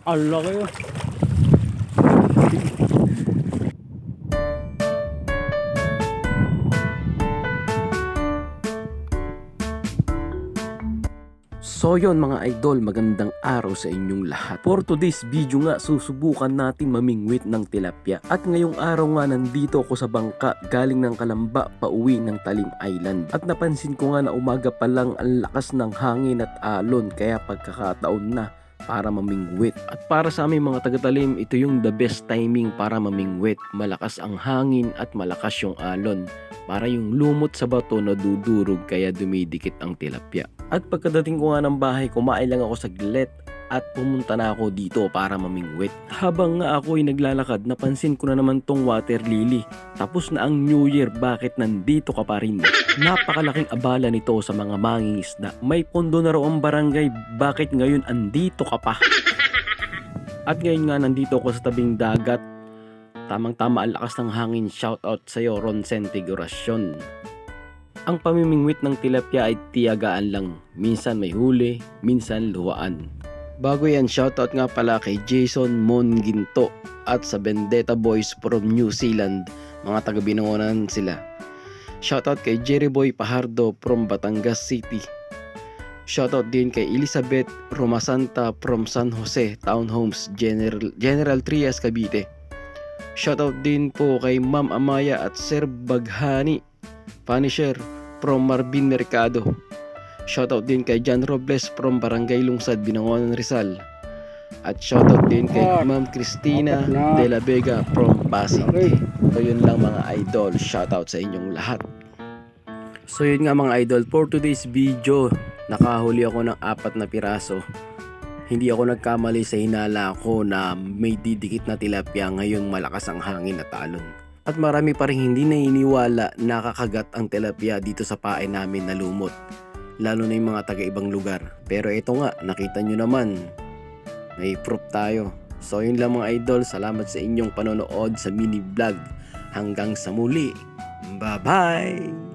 Ang laki yun. So yun mga idol, magandang araw sa inyong lahat. For today's video nga, susubukan natin mamingwit ng tilapia. At ngayong araw nga, nandito ako sa bangka galing ng Kalamba pauwi ng Talim Island. At napansin ko nga na umaga pa lang ang lakas ng hangin at alon, kaya pagkakataon na para mamingwit. At para sa aming mga taga-talim, ito yung the best timing para mamingwit. Malakas ang hangin at malakas yung alon. Para yung lumot sa bato na dudurog kaya dumidikit ang tilapia. At pagkadating ko nga ng bahay, kumain lang ako saglit at pumunta na ako dito para mamingwit. Habang nga ako ay naglalakad, napansin ko na naman tong water lily. Tapos na ang New Year, bakit nandito ka pa rin? Napakalaking abala nito sa mga mangingisda. May pondo na raw ang barangay, bakit ngayon andito ka pa? At ngayon nga nandito ako sa tabing dagat. Tamang-tama ang lakas ng hangin. Shoutout sa'yo, Ron Sentigorasyon. Ang pamimingwit ng tilapia ay tiyagaan lang. Minsan may huli, minsan luwaan. Bago yan, shoutout nga pala kay Jason Monginto at sa Vendetta Boys from New Zealand. Mga taga-Binangonan sila. Shoutout kay Jerry Boy Pajardo from Batangas City. Shoutout din kay Elizabeth Romasanta from San Jose Townhomes, General Trias, Cavite. Shoutout din po kay Ma'am Amaya at Sir Baghani Punisher from Marvin Mercado. Shoutout din kay John Robles from Barangay Lungsad, Binangonan, Rizal. At shoutout din kay Ma'am Cristina de la Vega from Pasig. So yun lang mga idol, shoutout sa inyong lahat. So yun nga mga idol, for today's video, nakahuli ako ng 4 na piraso. Hindi ako nagkamali sa hinala ko na may didikit na tilapia, ngayong malakas ang hangin at alon. At marami pa rin hindi naniniwala na kakagat ang tilapia dito sa pae namin na lumot. Lalo na yung mga taga-ibang lugar. Pero ito nga, nakita nyo naman, may proof tayo. So yun lang mga idol, salamat sa inyong panonood sa mini vlog. Hanggang sa muli. Bye bye!